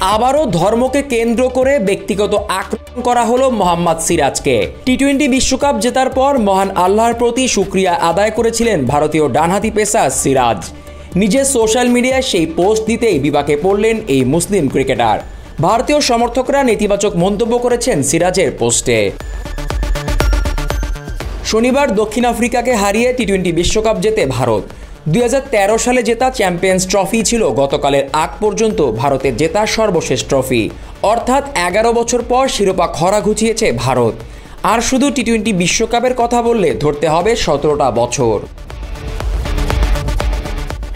আবারও ধর্মকে কেন্দ্র করে ব্যক্তিগত আক্রমণ করা হলো মোহাম্মদ সিরাজকে। টি-20 বিশ্বকাপ জেতার পর মহান আল্লাহর প্রতি শুকরিয়া আদায় করেছিলেন ভারতীয় ডানহাতি পেসার সিরাজ। নিজের সোশ্যাল মিডিয়ায় সেই পোস্ট দিতেই বিপাকে পড়লেন এই মুসলিম ক্রিকেটার। ভারতীয় সমর্থকরা নেতিবাচক মন্তব্য করেছেন সিরাজের পোস্টে। শনিবার দক্ষিণ আফ্রিকাকে হারিয়ে টি-20 বিশ্বকাপ জেতে ভারত। 2013 সালে জেতা চ্যাম্পিয়ন্স ট্রফি ছিল গতকালের আগ পর্যন্ত ভারতের জেতা সর্বশেষ ট্রফি। অর্থাৎ 11 বছর পর শিরোপা খরা ঘুচিয়েছে ভারত। আর শুধু টি-20 বিশ্বকাপের কথা বললে ধরতে হবে 17টা বছর।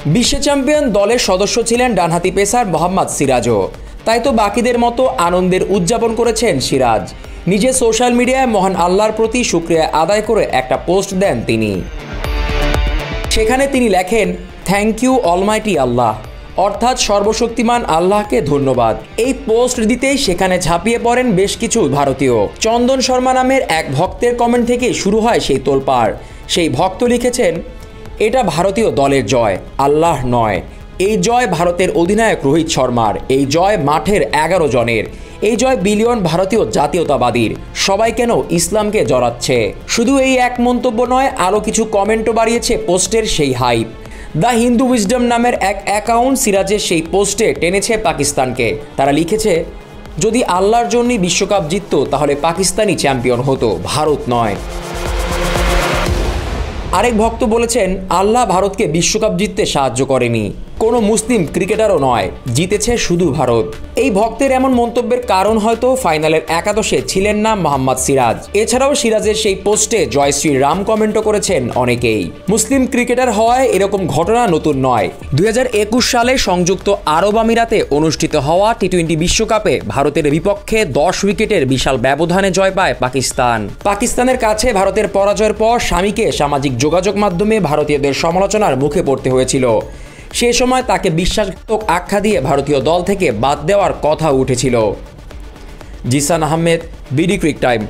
বিশ্ব চ্যাম্পিয়ন দলের সদস্য ছিলেন ডানহাতি পেসার মোহাম্মদ সিরাজও। তাই তো বাকিদের মতো আনন্দের উদযাপন করেছেন সিরাজ। নিজের সোশ্যাল মিডিয়ায় মহান আল্লাহর প্রতি শুকরিয়া আদায় করে একটা পোস্ট দেন তিনি। সেখানে তিনি লেখেন, থ্যাংক ইউ অলমাইটি আল্লাহ, অর্থাৎ সর্বশক্তিমান আল্লাহকে ধন্যবাদ। এই পোস্ট দিতেই সেখানে ঝাঁপিয়ে পড়েন বেশ কিছু ভারতীয়। চন্দন শর্মা নামের এক ভক্তের কমেন্ট থেকে শুরু হয় সেই তোলপাড়। সেই ভক্ত লিখেছেন, এটা ভারতীয় দলের জয়, আল্লাহ নয়। এই জয় ভারতের অধিনায়ক রোহিত শর্মার, এই জয় মাঠের 11 জনের, এই জয় বিলিয়ন ভারতীয় জাতীয়তাবাদীর। সবাই কেন ইসলামকে জড়াচ্ছে। শুধু এই এক মন্তব্য নয়, আরও কিছু কমেন্টও বাড়িয়েছে পোস্টের সেই হাইপ। দ্য হিন্দু উইজডম নামের এক অ্যাকাউন্ট সিরাজের সেই পোস্টে টেনেছে পাকিস্তানকে। তারা লিখেছে, যদি আল্লাহর জন্যই বিশ্বকাপ জিততো তাহলে পাকিস্তানই চ্যাম্পিয়ন হতো, ভারত নয়। আরেক ভক্ত বলেছেন, আল্লাহ ভারতকে বিশ্বকাপ জিততে সাহায্য করেনি, কোনো মুসলিম ক্রিকেটারও নয়, জিতেছে শুধু ভারত। এই ভক্তের এমন মন্তব্যের কারণ হয়তো ফাইনালের একাদশে ছিলেন না মোহাম্মদ সিরাজ। এছাড়াও সিরাজের সেই পোস্টে জয় শ্রী রাম কমেন্টও করেছেন অনেকেই। মুসলিম ক্রিকেটার হওয়ায় এরকম ঘটনা নতুন নয়। 2021 সালে সংযুক্ত আরব আমিরাতে অনুষ্ঠিত হওয়া টি-20 বিশ্বকাপে ভারতের বিপক্ষে 10 উইকেটের বিশাল ব্যবধানে জয় পায় পাকিস্তান। পাকিস্তানের কাছে ভারতের পরাজয়ের পর স্বামীকে সামাজিক যোগাযোগ মাধ্যমে ভারতীয়দের সমালোচনার মুখে পড়তে হয়েছিল। সে সময় তাকে বিশ্বাসঘাতক আখ্যা দিয়ে ভারতীয় দল থেকে বাদ দেওয়ার কথা উঠেছিল। Jisan Ahmed, BD cric time.